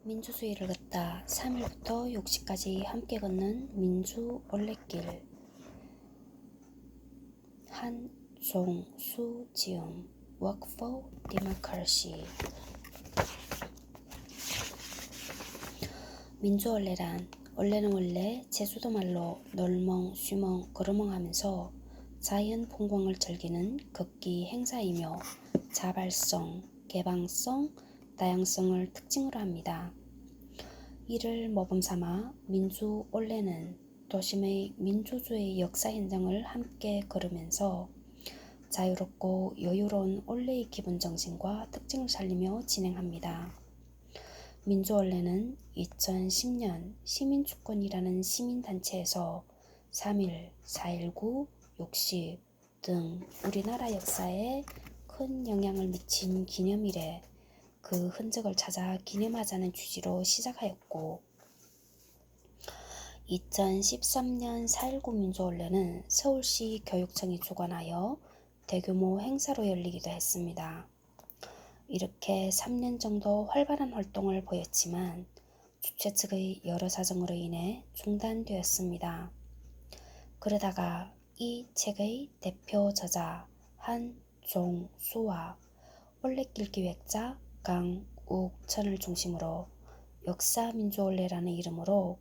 민주주의를 걷다 3일부터 6시까지 함께 걷는 민주 올레길. 한종수 지음 Work for Democracy. 민주올레란 올레는 원래 제주도 말로 널멍, 쉬멍, 걸어멍 하면서 자연 풍광을 즐기는 걷기 행사이며 자발성, 개방성, 다양성을 특징으로 합니다. 이를 모범삼아 민주올레는 도심의 민주주의 역사 현장을 함께 걸으면서 자유롭고 여유로운 올레의 기본 정신과 특징을 살리며 진행합니다. 민주올레는 2010년 시민주권이라는 시민단체에서 3.1, 4.19, 60 등 우리나라 역사에 큰 영향을 미친 기념일에 그 흔적을 찾아 기념하자는 취지로 시작하였고 2013년 4.19 민주올레는 서울시 교육청이 주관하여 대규모 행사로 열리기도 했습니다. 이렇게 3년 정도 활발한 활동을 보였지만 주최 측의 여러 사정으로 인해 중단되었습니다. 그러다가 이 책의 대표 저자 한종수와 올레길 기획자 강욱천을 중심으로 역사민주올레라는 이름으로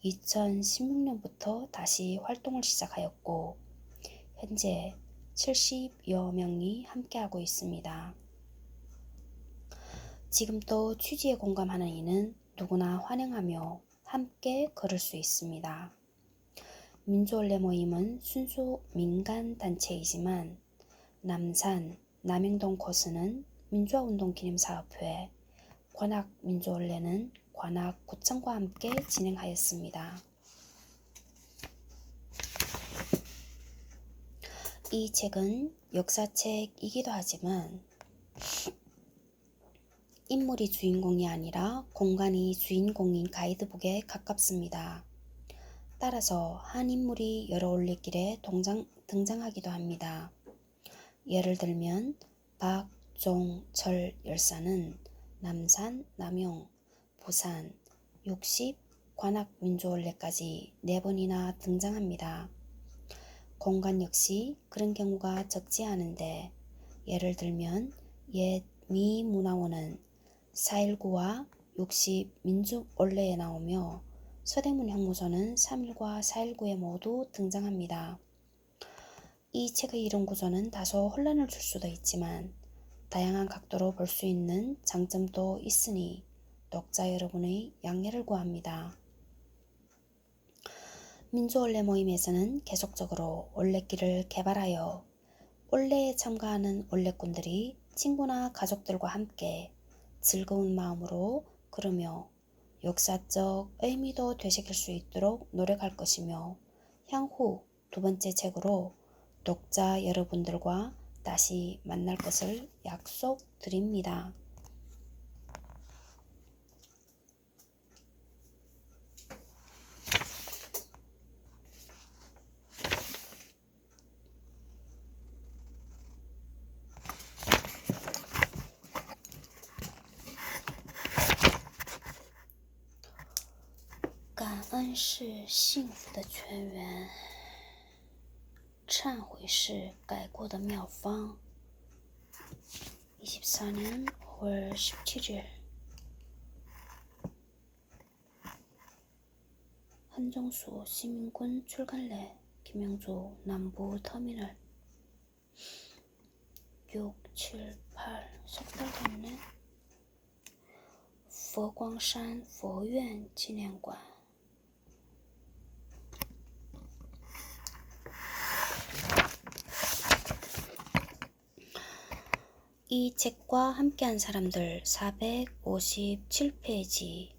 2016년부터 다시 활동을 시작하였고 현재 70여 명이 함께하고 있습니다. 지금도 취지에 공감하는 이는 누구나 환영하며 함께 걸을 수 있습니다. 민주올레 모임은 순수 민간단체이지만 남산, 남영동 코스는 민주화운동기념사업회, 관악민주올레는 관악구청과 함께 진행하였습니다. 이 책은 역사책이기도 하지만 인물이 주인공이 아니라 공간이 주인공인 가이드북에 가깝습니다. 따라서 한 인물이 여러 올레길에 등장하기도 합니다. 예를 들면 박종철 열사는 남산, 남용, 부산, 60, 관악민주올레까지 4번이나 등장합니다. 공간 역시 그런 경우가 적지 않은데 예를 들면 옛 미 문화원은 4.19와 60 민주올레에 나오며 서대문 형무소는 3.1과 4.19에 모두 등장합니다. 이 책의 이론 구조는 다소 혼란을 줄 수도 있지만 다양한 각도로 볼 수 있는 장점도 있으니 독자 여러분의 양해를 구합니다. 민주올레 모임에서는 계속적으로 올레길을 개발하여 올레에 참가하는 올레꾼들이 친구나 가족들과 함께 즐거운 마음으로 걸으며 역사적 의미도 되새길 수 있도록 노력할 것이며 향후 2번째 책으로 독자 여러분들과 다시 만날 것을 약속드립니다.感恩是幸福的泉源，忏悔是改过的妙方。24년 5월 17일 한종수 시민군 출간래 김영주 남부터미널 6, 7, 8 석 달 됐네. 佛光山佛院纪念馆。이 책과 함께한 사람들 457페이지.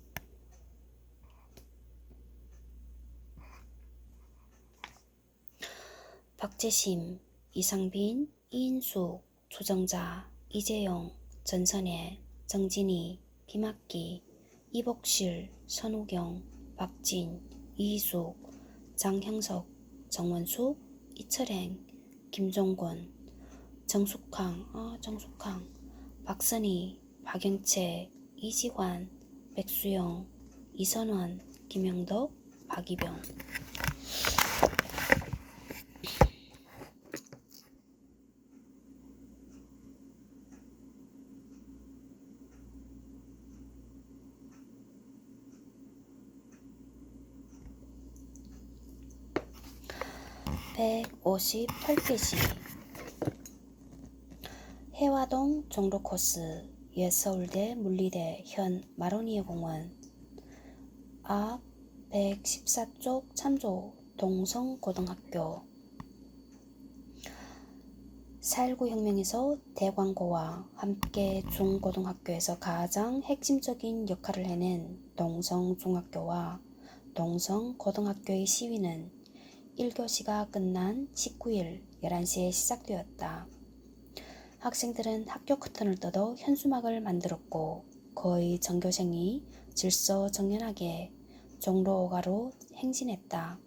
박재심, 이상빈, 이인숙, 조정자, 이재용, 전선혜, 정진희, 김학기, 이복실, 선우경, 박진, 이희숙, 장형석, 정원숙, 이철행, 김종권, 정숙항, 박선희, 박영채, 이지환, 백수영, 이선원, 김영덕, 박이병. (158페이지) 해화동 종로 코스, 옛 서울대 물리대 현 마로니에 공원 앞 114쪽 참조 동성고등학교. 4.19 혁명에서 대광고와 함께 중고등학교에서 가장 핵심적인 역할을 해낸 동성중학교와 동성고등학교의 시위는 1교시가 끝난 19일 11시에 시작되었다. 학생들은 학교 커튼을 뜯어 현수막을 만들었고 거의 전교생이 질서정연하게 종로가로 행진했다.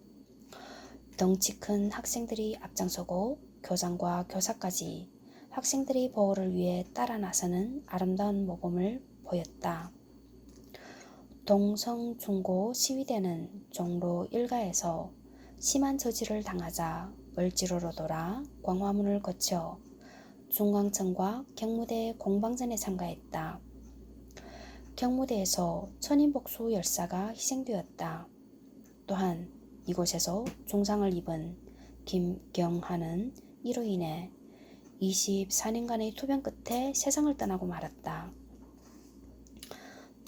덩치 큰 학생들이 앞장서고 교장과 교사까지 학생들의 보호를 위해 따라 나서는 아름다운 모범을 보였다. 동성중고 시위대는 종로 일가에서 심한 저지를 당하자 을지로로 돌아 광화문을 거쳐 중앙청과 경무대 공방전에 참가했다. 경무대에서 천인복수 열사가 희생되었다. 또한 이곳에서 중상을 입은 김경하는 이로 인해 24년간의 투병 끝에 세상을 떠나고 말았다.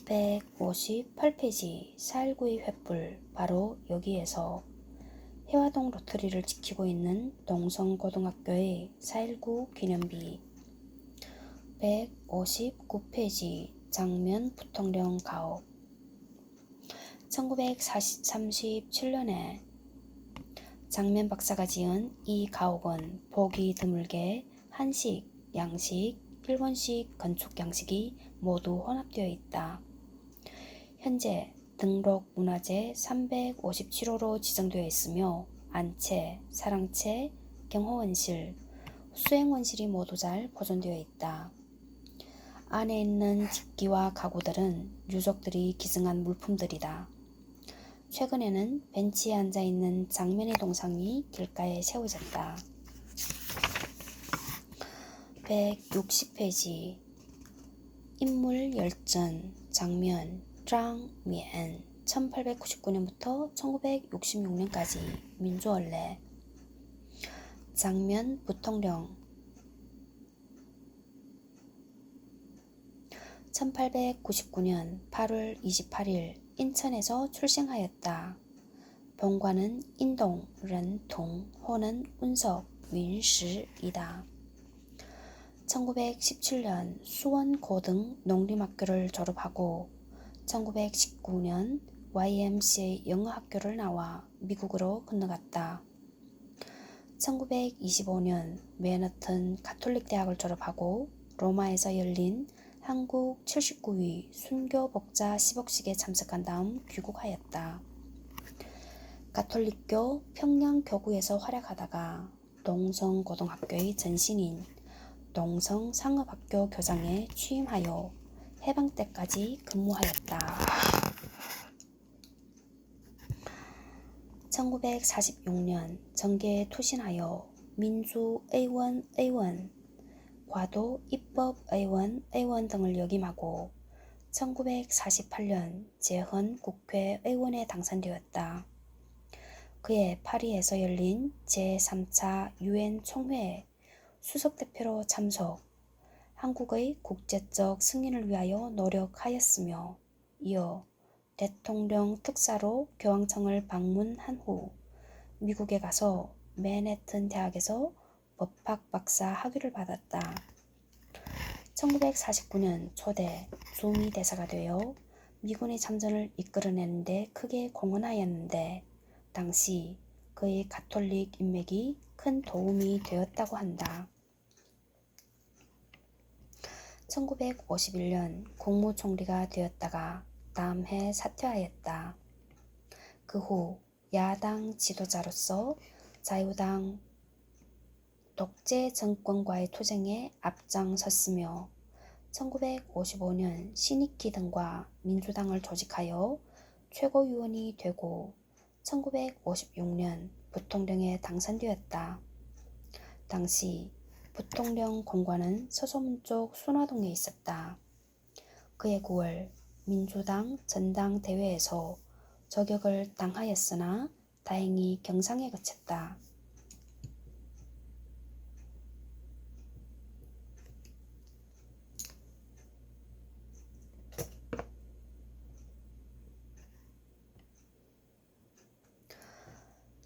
158페이지 4.19의 횃불. 바로 여기에서 해화동 로터리를 지키고 있는 동성고등학교의 4.19 기념비. 159페이지 장면 부통령 가옥. 1937년에 장면 박사가 지은 이 가옥은 보기 드물게 한식, 양식, 일본식 건축 양식이 모두 혼합되어 있다. 현재 등록 문화재 357호로 지정되어 있으며 안채, 사랑채, 경호원실, 수행원실이 모두 잘 보존되어 있다. 안에 있는 집기와 가구들은 유족들이 기증한 물품들이다. 최근에는 벤치에 앉아있는 장면의 동상이 길가에 세워졌다. 160페이지 인물 열전. 장면 짱면 1899년부터 1966년까지 민주원래. 장면 부통령 1899년 8월 28일 인천에서 출생하였다. 본관은 인동, ren동, 호는 운석, 윈시이다. 1917년 수원고등 농림학교를 졸업하고 1919년 YMCA 영어학교를 나와 미국으로 건너갔다. 1925년 맨하튼 가톨릭 대학을 졸업하고 로마에서 열린 한국 79위 순교 복자 10억식에 참석한 다음 귀국하였다. 가톨릭교 평양교구에서 활약하다가 동성고등학교의 전신인 동성상업학교 교장에 취임하여 해방 때까지 근무하였다. 1946년 정계에 투신하여 민주의원, 과도 입법의원 등을 역임하고 1948년 재헌 국회의원에 당선되었다. 그해 파리에서 열린 제3차 유엔 총회에 수석대표로 참석, 한국의 국제적 승인을 위하여 노력하였으며 이어 대통령 특사로 교황청을 방문한 후 미국에 가서 맨해튼 대학에서 법학 박사 학위를 받았다. 1949년 초대 주미 대사가 되어 미군의 참전을 이끌어내는 데 크게 공헌하였는데 당시 그의 가톨릭 인맥이 큰 도움이 되었다고 한다. 1951년 국무총리가 되었다가 다음 해 사퇴하였다. 그 후 야당 지도자로서 자유당 독재 정권과의 투쟁에 앞장섰으며 1955년 신익희 등과 민주당을 조직하여 최고위원이 되고 1956년 부통령에 당선되었다. 당시 부통령 공관은 서소문 쪽 순화동에 있었다. 그해 9월 민주당 전당대회에서 저격을 당하였으나 다행히 경상에 그쳤다.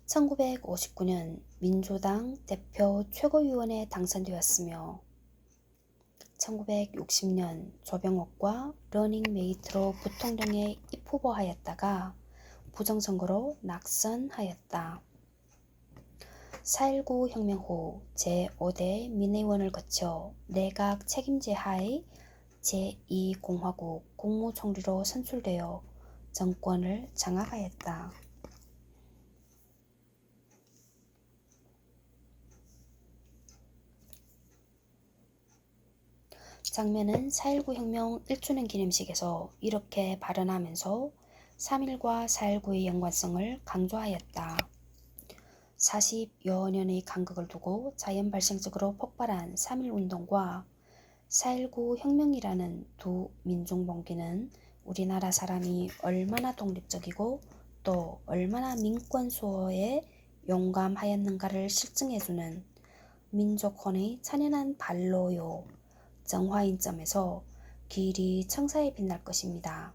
(1959년) 민주당 대표 최고위원에 당선되었으며 1960년 조병옥과 러닝메이트로 부통령에 입후보하였다가 부정선거로 낙선하였다. 4.19 혁명 후 제5대 민의원을 거쳐 내각 책임제 하에 제2공화국 국무총리로 선출되어 정권을 장악하였다. 장면은 4.19 혁명 1주년 기념식에서 이렇게 발언하면서 3.1과 4.19의 연관성을 강조하였다. 40여 년의 간극을 두고 자연 발생적으로 폭발한 3.1운동과 4.19 혁명이라는 두 민중봉기는 우리나라 사람이 얼마나 독립적이고 또 얼마나 민권 수호에 용감하였는가를 실증해주는 민족혼의 찬연한 발로요. 정화인점에서 길이 청사에 빛날 것입니다.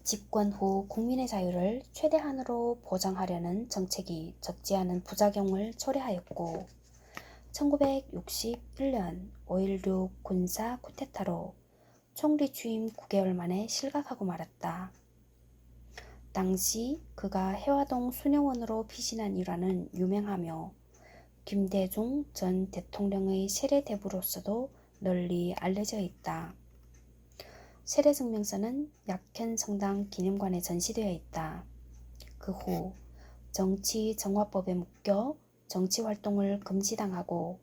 집권 후 국민의 자유를 최대한으로 보장하려는 정책이 적지 않은 부작용을 초래하였고 1961년 5.16 군사 쿠데타로 총리 취임 9개월 만에 실각하고 말았다. 당시 그가 해화동 순영원으로 피신한 일화는 유명하며 김대중 전 대통령의 세례대부로서도 널리 알려져 있다. 세례증명서는 약현성당 기념관에 전시되어 있다. 그 후 정치정화법에 묶여 정치활동을 금지당하고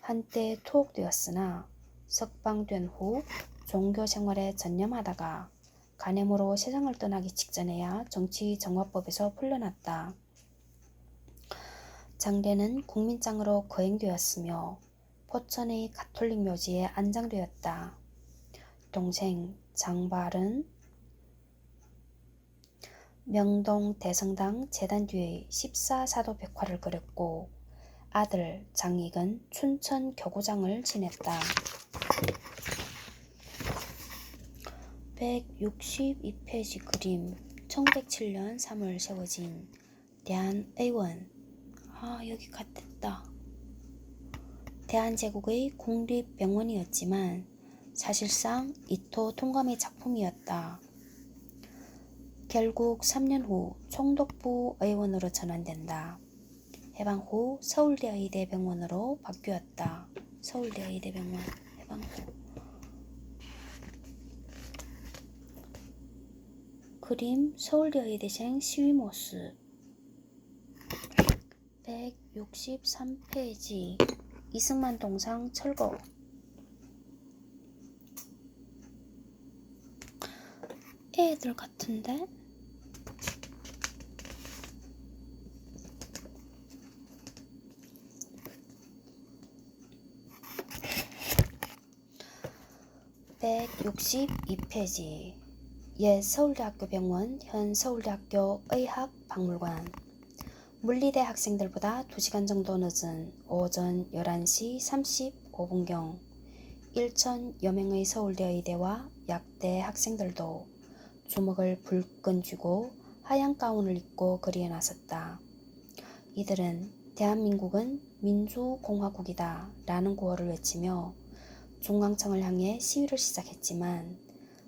한때 투옥되었으나 석방된 후 종교생활에 전념하다가 간염으로 세상을 떠나기 직전에야 정치정화법에서 풀려났다. 장례는 국민장으로 거행되었으며 포천의 가톨릭 묘지에 안장되었다. 동생 장발은 명동 대성당 재단 뒤에 14사도 벽화를 그렸고 아들 장익은 춘천 교구장을 지냈다. 162페이지 그림 1907년 3월 세워진 대한의원 여기 같았다. 대한제국의 국립병원이었지만 사실상 이토 통감의 작품이었다. 결국 3년 후 총독부 의원으로 전환된다. 해방 후 서울대의대병원으로 바뀌었다. 서울대의대병원 해방 후. 그림 서울대의대생 시위 모습 163페이지 이승만 동상 철거 애들 같은데? (162페이지) 옛 서울대학교 병원, 현 서울대학교 의학박물관 물리대 학생들보다 2시간 정도 늦은 오전 11시 35분경 1천여 명의 서울대 의대와 약대 학생들도 주먹을 불끈 쥐고 하얀 가운을 입고 거리에 나섰다. 이들은 대한민국은 민주공화국이다 라는 구호를 외치며 중앙청을 향해 시위를 시작했지만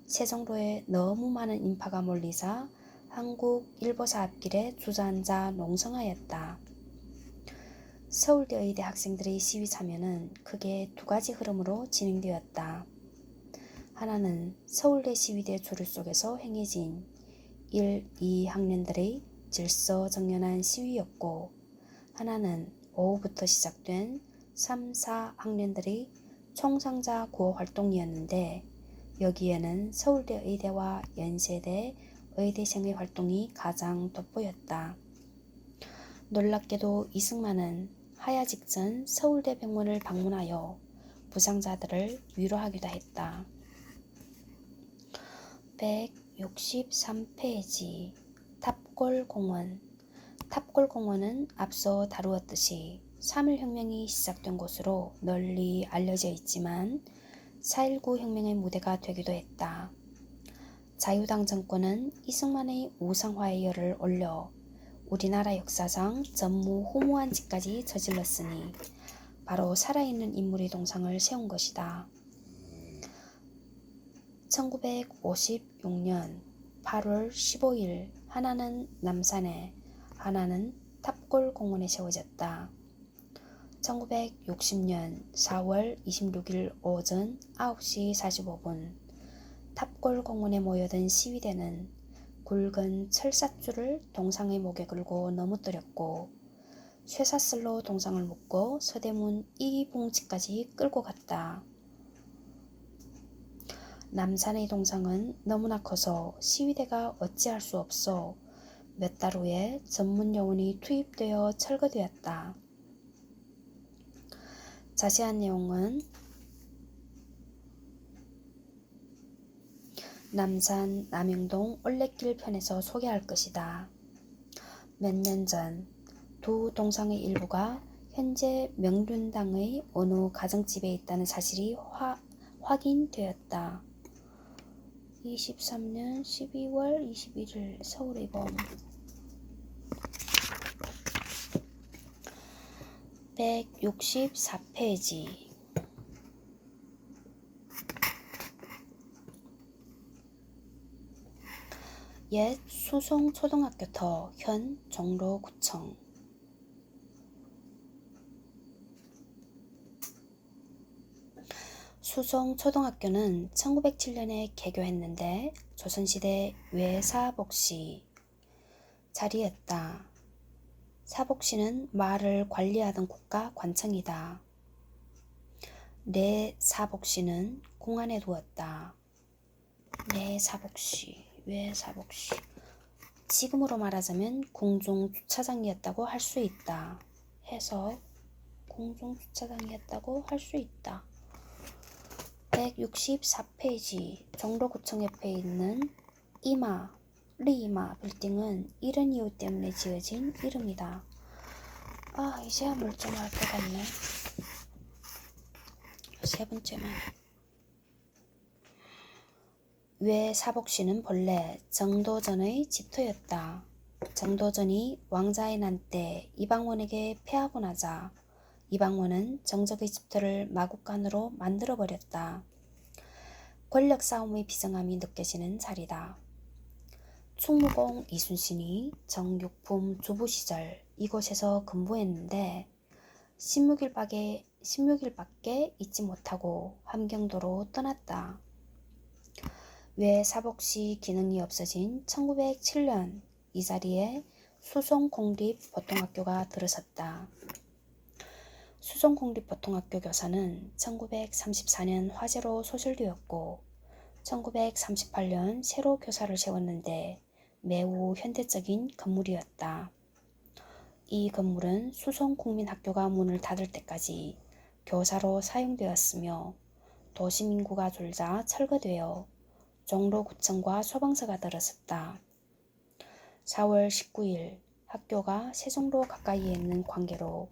세종로에 너무 많은 인파가 몰리자 한국일보사 앞길에 주저앉아 농성하였다. 서울대 의대 학생들의 시위 참여는 크게 2가지 흐름으로 진행되었다. 하나는 서울대 시위대 조류 속에서 행해진 1, 2학년들의 질서정연한 시위였고 하나는 오후부터 시작된 3, 4학년들의 총상자 구호 활동이었는데 여기에는 서울대 의대와 연세대 의대생의 활동이 가장 돋보였다. 놀랍게도 이승만은 하야 직전 서울대 병원을 방문하여 부상자들을 위로하기도 했다. 163페이지 탑골공원. 탑골공원은 앞서 다루었듯이 3.1혁명이 시작된 곳으로 널리 알려져 있지만 4.19 혁명의 무대가 되기도 했다. 자유당 정권은 이승만의 우상화의 열을 올려 우리나라 역사상 전무후무한 짓까지 저질렀으니 바로 살아있는 인물의 동상을 세운 것이다. 1956년 8월 15일 하나는 남산에, 하나는 탑골공원에 세워졌다. 1960년 4월 26일 오전 9시 45분 탑골공원에 모여든 시위대는 굵은 철사줄을 동상의 목에 걸고 넘어뜨렸고 쇠사슬로 동상을 묶고 서대문 이봉지까지 끌고 갔다. 남산의 동상은 너무나 커서 시위대가 어찌할 수 없어 몇 달 후에 전문 요원이 투입되어 철거되었다. 자세한 내용은 남산 남영동 올레길 편에서 소개할 것이다. 몇 년 전 두 동상의 일부가 현재 명륜당의 어느 가정집에 있다는 사실이 확인되었다. 23년 12월 21일 서울의범 164페이지 옛 수송초등학교터 현 종로구청. 수송초등학교는 1907년에 개교했는데 조선시대 외사복시 자리였다. 사복시는 마을을 관리하던 국가 관청이다. 내사복시는 공안에 두었다. 내사복시, 외사복시. 지금으로 말하자면 공중주차장이었다고 할 수 있다. 해석 공중주차장이었다고 할 수 있다. 164페이지 종로구청 옆에 있는 리마 빌딩은 이런 이유 때문에 지어진 이름이다. 이제야 멀쩡할 것 같네. 세 번째만. 외사복시는 본래 정도전의 집터였다. 정도전이 왕자의 난 때 이방원에게 패하고 나자 이방원은 정적의 집터를 마국간으로 만들어버렸다. 권력 싸움의 비정함이 느껴지는 자리다. 충무공 이순신이 정육품 주부 시절 이곳에서 근무했는데 16일밖에 있지 못하고 함경도로 떠났다. 외사복시 기능이 없어진 1907년 이 자리에 수송공립보통학교가 들어섰다. 수송공립보통학교 교사는 1934년 화재로 소실되었고 1938년 새로 교사를 세웠는데 매우 현대적인 건물이었다. 이 건물은 수송국민학교가 문을 닫을 때까지 교사로 사용되었으며 도시민구가 줄자 철거되어 종로구청과 소방서가 들어섰다. 4월 19일 학교가 세종로 가까이에 있는 관계로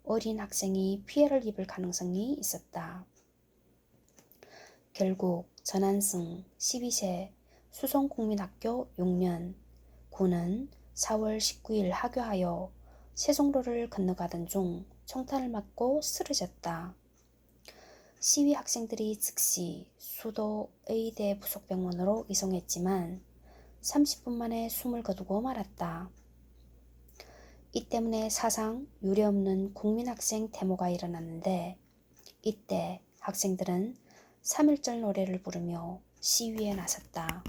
어린 학생이 피해를 입을 가능성이 있었다. 결국 전한승 12세 수송국민학교 6년 군은 4월 19일 하교하여 세종로를 건너가던 중 총탄을 맞고 쓰러졌다. 시위 학생들이 즉시 수도 의대 부속병원으로 이송했지만 30분 만에 숨을 거두고 말았다. 이 때문에 사상 유례없는 국민학생 데모가 일어났는데 이때 학생들은 3.1절 노래를 부르며 시위에 나섰다.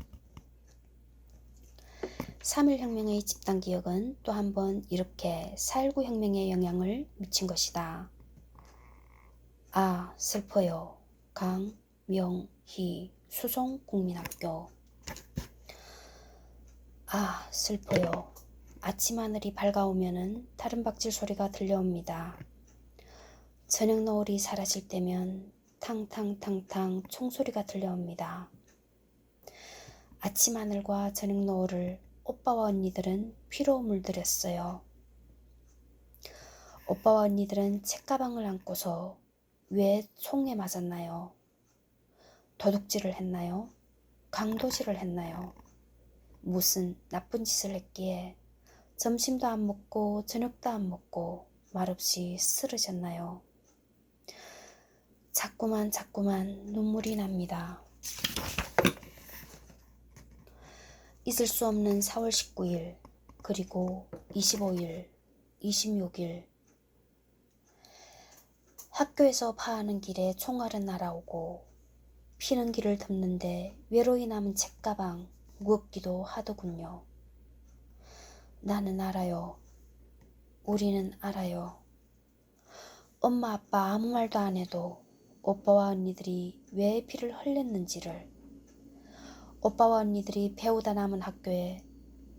3.1혁명의 집단기억은 또 한 번 이렇게 4.19 혁명에 영향을 미친 것이다. 아, 슬퍼요. 강명희 수성국민학교. 아, 슬퍼요. 아침 하늘이 밝아오면은 다른 박질 소리가 들려옵니다. 저녁 노을이 사라질 때면 탕탕탕탕 총소리가 들려옵니다. 아침 하늘과 저녁 노을을 오빠와 언니들은 피로 물들였어요. 오빠와 언니들은 책가방을 안고서 왜 총에 맞았나요? 도둑질을 했나요? 강도질을 했나요? 무슨 나쁜 짓을 했기에 점심도 안 먹고 저녁도 안 먹고 말없이 쓰러졌나요? 자꾸만 눈물이 납니다. 잊을 수 없는 4월 19일, 그리고 25일, 26일. 학교에서 파하는 길에 총알은 날아오고 피는 길을 덮는데 외로이 남은 책가방 무겁기도 하더군요. 나는 알아요. 우리는 알아요. 엄마 아빠 아무 말도 안 해도 오빠와 언니들이 왜 피를 흘렸는지를, 오빠와 언니들이 배우다 남은 학교에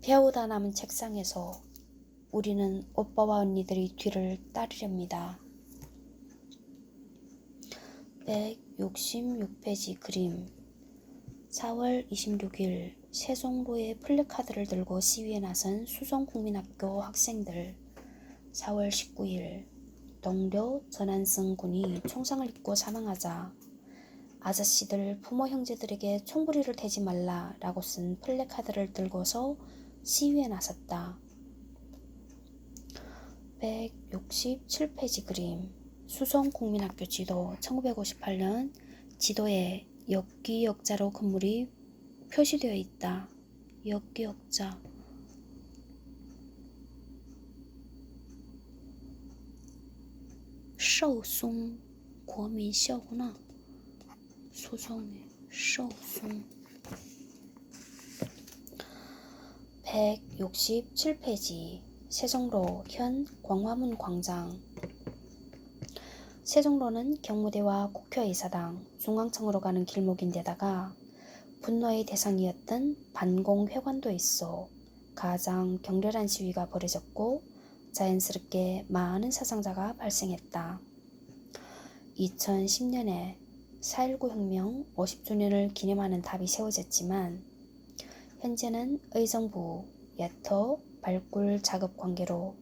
배우다 남은 책상에서 우리는 오빠와 언니들이 뒤를 따르렵니다. 166페이지 그림. 4월 26일 세종로에 플래카드를 들고 시위에 나선 수성국민학교 학생들. 4월 19일 동료 전한승 군이 총상을 입고 사망하자 아저씨들 부모 형제들에게 총부리를 대지 말라라고 쓴 플래카드를 들고서 시위에 나섰다. 167페이지 그림. 수성국민학교 지도. 1958년 지도에 역기역자로 건물이 표시되어 있다. 역기역자. 서송国民校구나. 수성의 서송. 167페이지. 세종로 현 광화문 광장. 세종로는 경무대와 국회의사당, 중앙청으로 가는 길목인데다가 분노의 대상이었던 반공회관도 있어 가장 격렬한 시위가 벌어졌고 자연스럽게 많은 사상자가 발생했다. 2010년에 4.19 혁명 50주년을 기념하는 답이 세워졌지만 현재는 의정부, 예터, 발굴 작업 관계로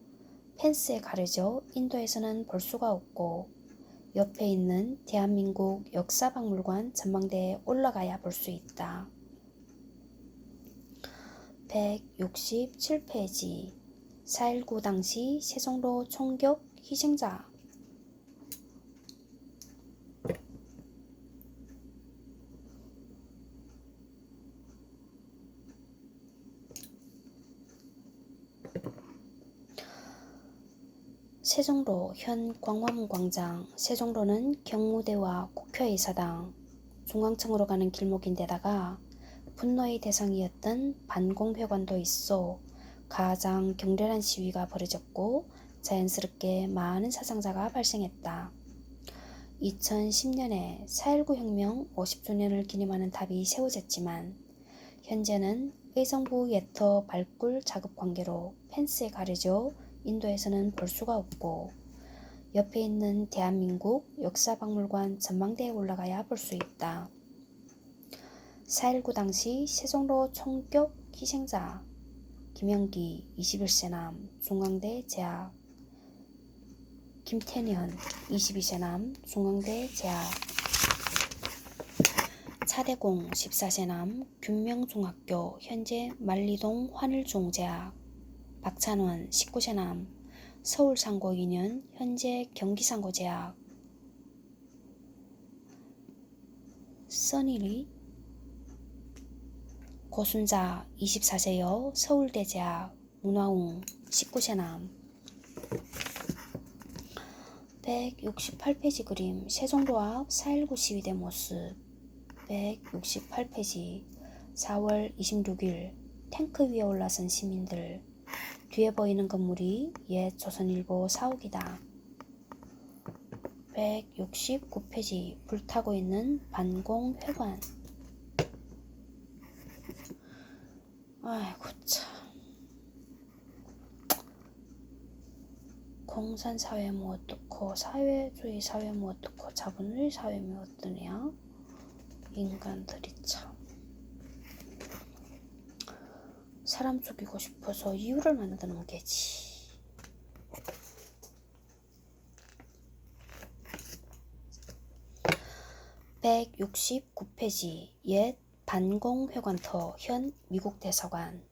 펜스에 가려져 인도에서는 볼 수가 없고 옆에 있는 대한민국 역사박물관 전망대에 올라가야 볼 수 있다. 167페이지. 4.19 당시 세종로 총격 희생자. 세종로 현 광화문 광장. 세종로는 경무대와 국회의사당, 중앙청으로 가는 길목인데다가 분노의 대상이었던 반공회관도 있어 가장 격렬한 시위가 벌어졌고 자연스럽게 많은 사상자가 발생했다. 2010년에 4.19 혁명 50주년을 기념하는 답이 세워졌지만 현재는 의정부 예터 발굴 작업 관계로 펜스에 가려져 인도에서는 볼 수가 없고 옆에 있는 대한민국 역사박물관 전망대에 올라가야 볼 수 있다. 4.19 당시 세종로 총격 희생자. 김영기 21세 남 중앙대 재학. 김태년 22세 남 중앙대 재학. 차대공 14세 남 균명중학교 현재 만리동 환일중 재학. 박찬원 19세 남 서울상고 2년 현재 경기상고 재학. 써니리 고순자 24세 여 서울대 재학. 문화웅 19세 남. 168페이지 그림. 세종로 앞 4.19 시위대 모습. 168페이지. 4월 26일 탱크 위에 올라선 시민들. 뒤에 보이는 건물이 옛 조선일보 사옥이다. 169페이지 불타고 있는 반공회관. 아이고 참. 공산사회 뭐 어떻고 사회주의 사회 뭐 어떻고 자본주의 사회 뭐 어떠냐. 인간들이 참. 사람 죽이고 싶어서 이유를 만드는 게지. (169페이지) 옛 반공회관터 현 미국 대사관.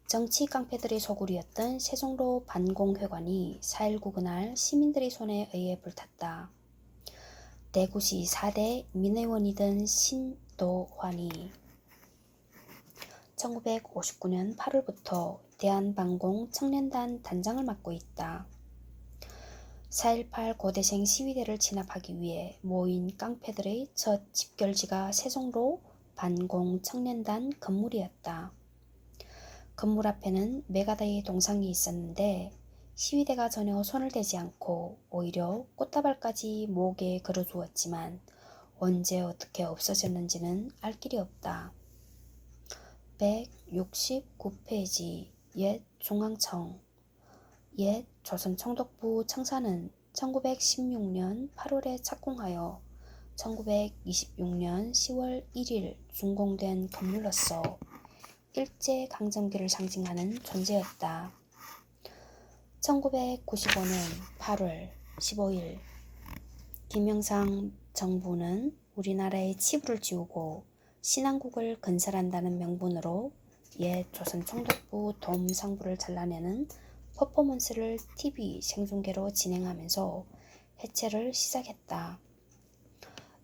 정치 깡패들의 소굴이었던 세종로 반공회관이 4.19 그날 시민들의 손에 의해 불탔다. 대구시 4대 민의원이던 신도환이 1959년 8월부터 대한반공 청년단 단장을 맡고 있다. 4.18 고대생 시위대를 진압하기 위해 모인 깡패들의 첫 집결지가 세종로 반공 청년단 건물이었다. 건물 앞에는 메가다의 동상이 있었는데 시위대가 전혀 손을 대지 않고 오히려 꽃다발까지 목에 걸어두었지만 언제 어떻게 없어졌는지는 알 길이 없다. 169페이지 옛 중앙청. 옛 조선총독부 청사는 1916년 8월에 착공하여 1926년 10월 1일 준공된 건물로서 일제강점기를 상징하는 존재였다. 1995년 8월 15일 김영삼 정부는 우리나라의 치부를 지우고 신한국을 건설한다는 명분으로 옛 조선총독부 돔상부를 잘라내는 퍼포먼스를 TV 생중계로 진행하면서 해체를 시작했다.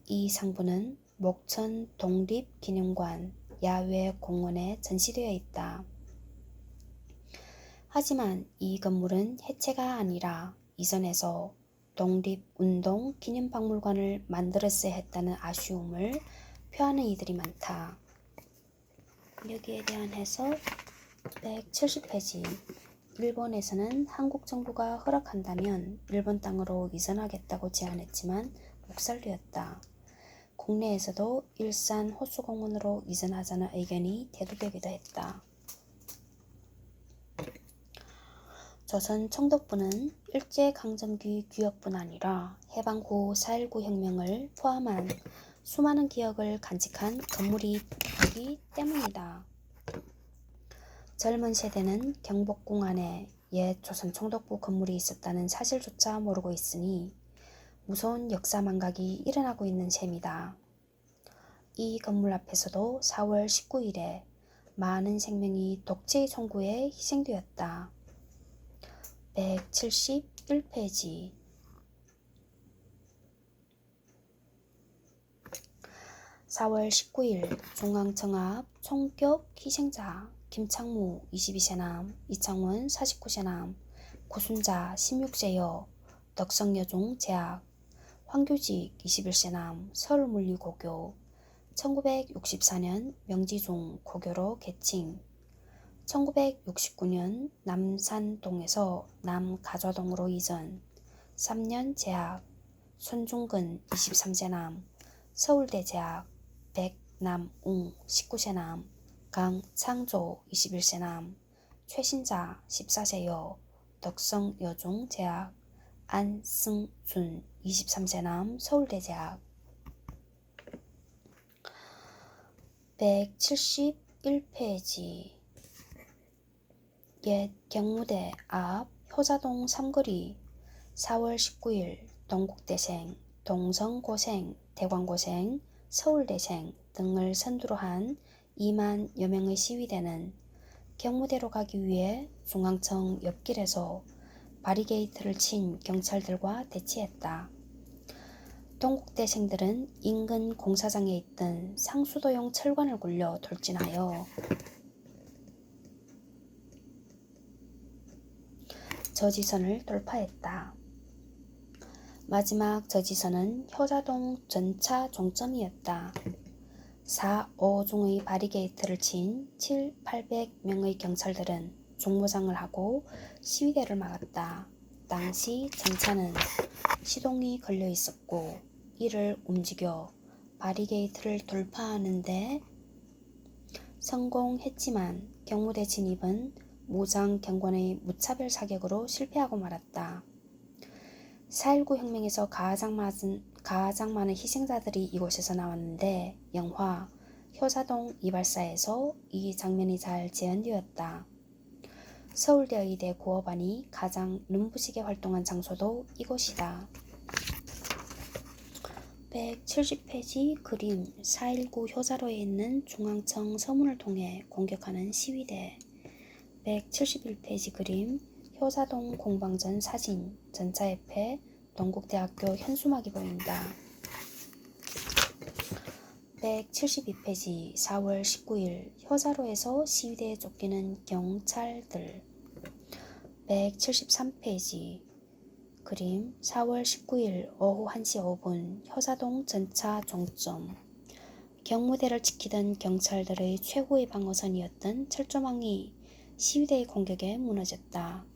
이 상부는 목천 독립기념관 야외 공원에 전시되어 있다. 하지만 이 건물은 해체가 아니라 이전에서 독립운동 기념박물관을 만들었어야 했다는 아쉬움을 표하는 이들이 많다. 여기에 대한 해석 170페이지. 일본에서는 한국 정부가 허락한다면 일본 땅으로 이전하겠다고 제안했지만 묵살되었다. 국내에서도 일산 호수공원으로 이전하자는 의견이 대두되기도 했다. 조선 총독부는 일제강점기 기억뿐 아니라 해방 후 4.19 혁명을 포함한 수많은 기억을 간직한 건물이기 때문이다. 젊은 세대는 경복궁 안에 옛 조선 총독부 건물이 있었다는 사실조차 모르고 있으니 무서운 역사 망각이 일어나고 있는 셈이다. 이 건물 앞에서도 4월 19일에 많은 생명이 독재의 총구에 희생되었다. 171페이지. (4월 19일) 중앙청 앞 총격 희생자 김창무 22세남, 이창원 49세남, 구순자 16세여, 덕성여중 재학, 황규직 21세남, 서울물리고교, 1964년 명지중 고교로 개칭, 1969년 남산동에서 남가좌동으로 이전, 3년 재학, 손중근 23세남, 서울대 재학, 백남웅 19세남, 강창조 21세남, 최신자 14세여, 덕성여중 재학, 안승준 23세남, 서울대 재학. 171페이지. 옛 경무대 앞 효자동 삼거리 4월 19일 동국대생, 동성고생, 대광고생, 서울대생 등을 선두로 한 2만여 명의 시위대는 경무대로 가기 위해 중앙청 옆길에서 바리게이트를 친 경찰들과 대치했다. 동국대생들은 인근 공사장에 있던 상수도용 철관을 굴려 돌진하여 저지선을 돌파했다. 마지막 저지선은 효자동 전차 종점이었다. 4, 5중의 바리게이트를 친 7, 800명의 경찰들은 중무장을 하고 시위대를 막았다. 당시 전차는 시동이 걸려 있었고 이를 움직여 바리게이트를 돌파하는데 성공했지만 경무대 진입은 무장 경관의 무차별 사격으로 실패하고 말았다. 4.19 혁명에서 가장 많은 희생자들이 이곳에서 나왔는데 영화 효자동 이발사에서 이 장면이 잘 재현되었다. 서울대 의대 구어반이 가장 눈부시게 활동한 장소도 이곳이다. 170페이지 그림 4.19 효자로에 있는 중앙청 서문을 통해 공격하는 시위대. 171페이지 그림 효자동 공방전 사진 전차 옆에 동국대학교 현수막이 보인다. 172페이지 4월 19일 효자로에서 시위대에 쫓기는 경찰들. 173페이지 그림 4월 19일 오후 1시 5분 효자동 전차 종점. 경무대를 지키던 경찰들의 최고의 방어선이었던 철조망이 시위대의 공격에 무너졌다.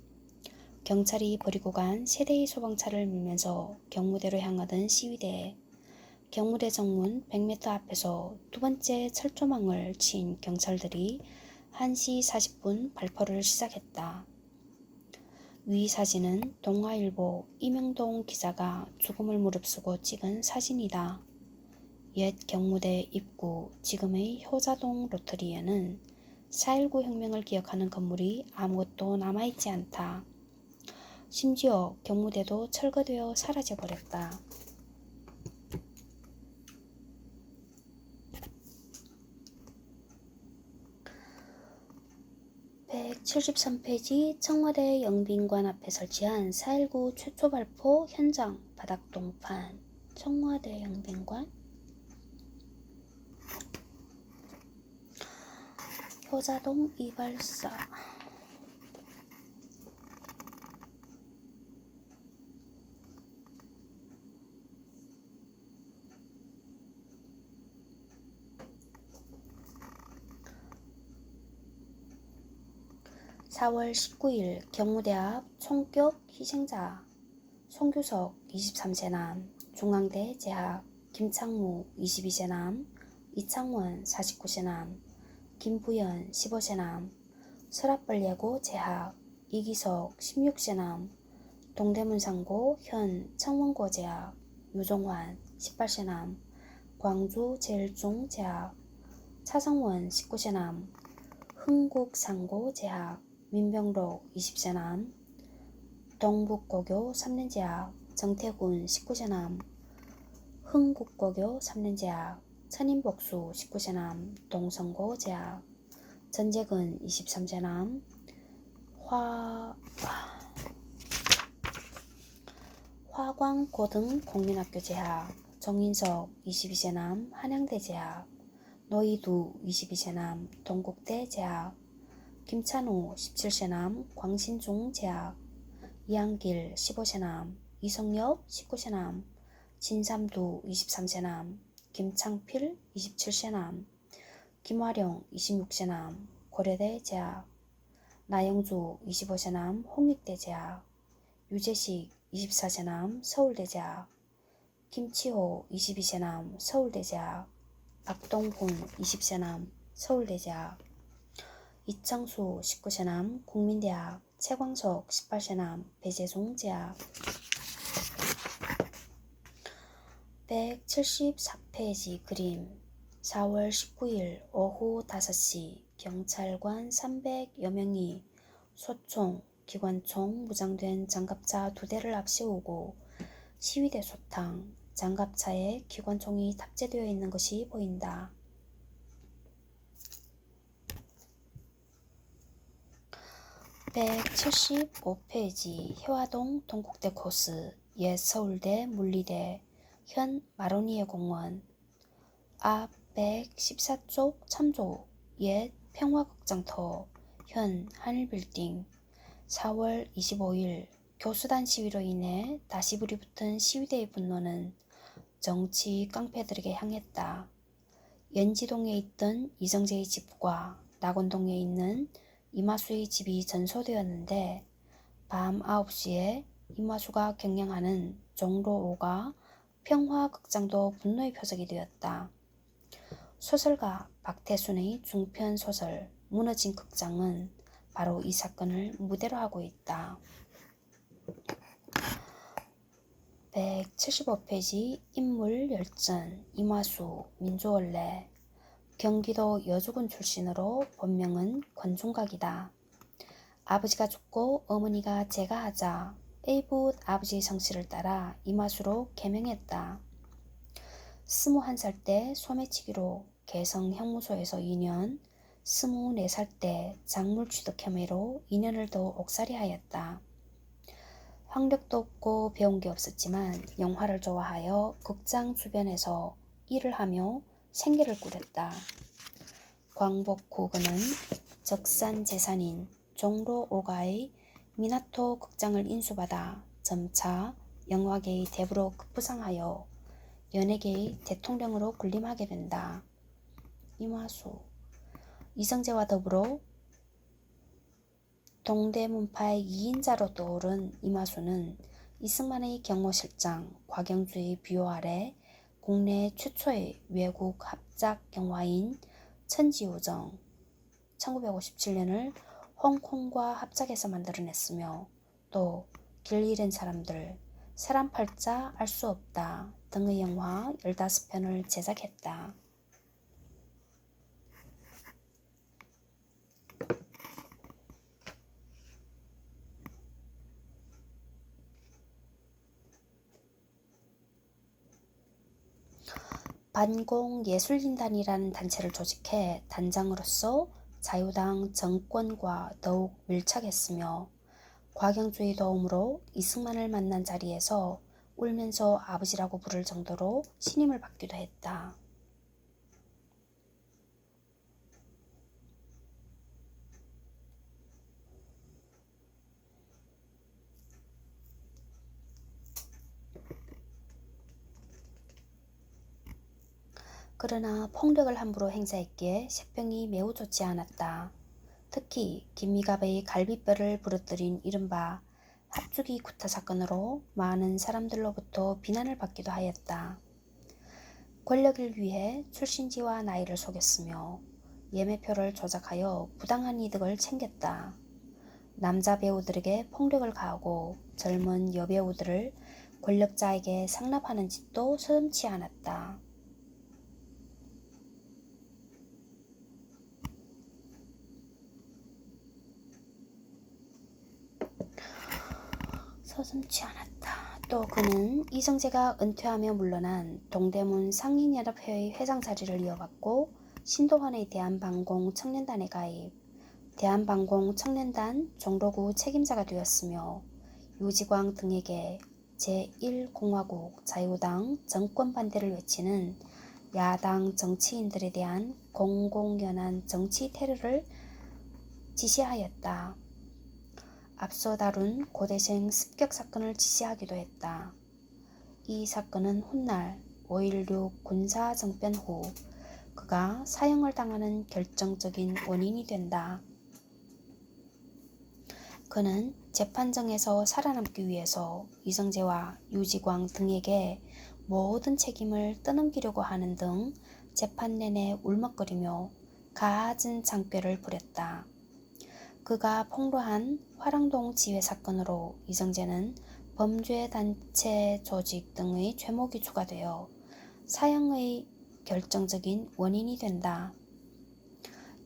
경찰이 버리고 간 세대의 소방차를 밀면서 경무대로 향하던 시위대. 경무대 정문 100m 앞에서 두 번째 철조망을 친 경찰들이 1시 40분 발포를 시작했다. 위 사진은 동아일보 이명동 기자가 죽음을 무릅쓰고 찍은 사진이다. 옛 경무대 입구 지금의 효자동 로터리에는 4.19 혁명을 기억하는 건물이 아무것도 남아있지 않다. 심지어 경무대도 철거되어 사라져버렸다. 173페이지 청와대 영빈관 앞에 설치한 4.19 최초 발포 현장 바닥 동판. 청와대 영빈관 효자동 이발사. (4월 19일) 경무대 앞 총격 희생자 송규석 23세 남, 중앙대 재학, 김창무 22세 남, 이창원 49세 남, 김부연 15세 남, 설악벌예고 재학, 이기석 16세 남, 동대문상고 현 청원고 재학, 유종환 18세 남, 광주 제일중 재학, 차성원 19세 남, 흥국상고 재학, 민병록 20세 남, 동북고교 3년 재학, 정태군 19세 남, 흥국고교 3년 재학, 천인복수 19세 남, 동성고 재학, 전재근 23세 남, 화광고등공민학교 재학, 정인석 22세 남, 한양대 재학, 노이두 22세 남, 동국대 재학, 김찬호 17세 남, 광신중 재학, 이한길 15세 남, 이성엽 19세 남, 진삼두 23세 남, 김창필 27세 남, 김화령 26세 남, 고려대 재학, 나영주 25세 남, 홍익대 재학, 유재식 24세 남, 서울대 재학, 김치호 22세 남, 서울대 재학, 박동훈 20세 남, 서울대 재학, 이창수 19세 남, 국민대학, 최광석 18세 남, 배재종 재학. 174페이지 그림 4월 19일 오후 5시 경찰관 300여 명이 소총, 기관총 무장된 장갑차 2대를 앞세우고 시위대 소탕, 장갑차에 기관총이 탑재되어 있는 것이 보인다. 175페이지 효화동 동국대 코스 옛 서울대 물리대 현 마로니에 공원 앞 114쪽 참조 옛 평화극장터 현 하늘빌딩 4월 25일 교수단 시위로 인해 다시 불이 붙은 시위대의 분노는 정치 깡패들에게 향했다. 연지동에 있던 이정재의 집과 낙원동에 있는 이마수의 집이 전소되었는데 밤 9시에 이마수가 경영하는 종로 5가 평화극장도 분노의 표적이 되었다. 소설가 박태순의 중편 소설 무너진 극장은 바로 이 사건을 무대로 하고 있다. 175페이지 인물 열전 이마수 민주원래 경기도 여주군 출신으로 본명은 권중각이다. 아버지가 죽고 어머니가 제가하자 A부 아버지의 성씨를 따라 이마수로 개명했다. 21살 때 소매치기로 개성 형무소에서 2년, 24살 때 작물 취득 혐의로 2년을 더 옥살이하였다. 학력도 없고 배운 게 없었지만 영화를 좋아하여 극장 주변에서 일을 하며 생계를 꾸렸다. 광복 후 그는 적산 재산인 종로 5가의 미나토 극장을 인수받아 점차 영화계의 대부로 급부상하여 연예계의 대통령으로 군림하게 된다. 이마수 이성재와 더불어 동대문파의 2인자로 떠오른 이마수는 이승만의 경호실장 곽영주의 비호 아래 국내 최초의 외국 합작 영화인 천지우정 1957년을 홍콩과 합작해서 만들어냈으며 또 길 잃은 사람들, 사람 팔자 알 수 없다 등의 영화 15편을 제작했다. 반공예술인단이라는 단체를 조직해 단장으로서 자유당 정권과 더욱 밀착했으며 곽영주의 도움으로 이승만을 만난 자리에서 울면서 아버지라고 부를 정도로 신임을 받기도 했다. 그러나 폭력을 함부로 행사했기에 세평이 매우 좋지 않았다. 특히 김미갑의 갈비뼈를 부러뜨린 이른바 합주기 구타 사건으로 많은 사람들로부터 비난을 받기도 하였다. 권력을 위해 출신지와 나이를 속였으며 예매표를 조작하여 부당한 이득을 챙겼다. 남자 배우들에게 폭력을 가하고 젊은 여배우들을 권력자에게 상납하는 짓도 서슴지 않았다. 서슴지 않았다. 또 그는 이성재가 은퇴하며 물러난 동대문 상인연합회의 회장 자리를 이어받고 신도환의 대한방공청년단에 가입, 대한방공청년단 종로구 책임자가 되었으며 유지광 등에게 제1공화국 자유당 정권 반대를 외치는 야당 정치인들에 대한 공공연한 정치 테러를 지시하였다. 앞서 다룬 고대생 습격 사건을 지시하기도 했다. 이 사건은 훗날 5.16 군사정변 후 그가 사형을 당하는 결정적인 원인이 된다. 그는 재판정에서 살아남기 위해서 이성재와 유지광 등에게 모든 책임을 떠넘기려고 하는 등 재판 내내 울먹거리며 갖은 장꾀를 부렸다. 그가 폭로한 화랑동 지회 사건으로 이성재는 범죄단체 조직 등의 죄목이 추가되어 사형의 결정적인 원인이 된다.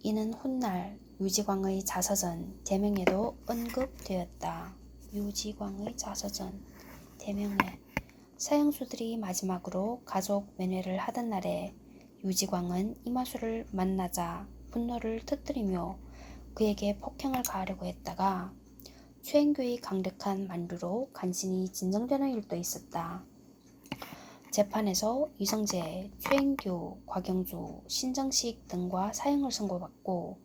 이는 훗날 유지광의 자서전 대명에도 언급되었다. 유지광의 자서전 대명에 사형수들이 마지막으로 가족 면회를 하던 날에 유지광은 이마수를 만나자 분노를 터뜨리며 그에게 폭행을 가하려고 했다가 최인규의 강력한 만류로 간신히 진정되는 일도 있었다. 재판에서 이성재, 최인규, 곽영주, 신정식 등과 사형을 선고받고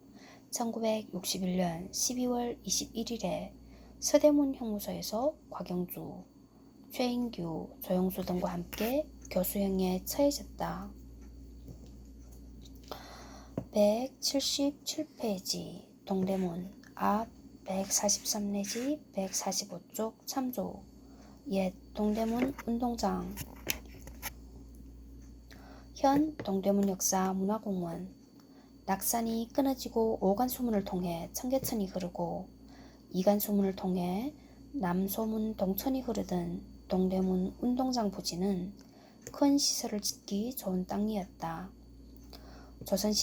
1961년 12월 21일에 서대문 형무소에서 곽영주, 최인규, 조영수 등과 함께 교수형에 처해졌다. 177페이지 동대문 앞 143 내지 145쪽 참조. 옛 동대문 운동장. 현 동대문 역사문화공원. 낙산이 끊어지고 오간수문을 통해 청계천이 흐르고 이간수문을 통해 남소문 동천이 흐르던 동대문 운동장 부지는 큰 시설을 짓기 좋은 땅이었다. 조선시대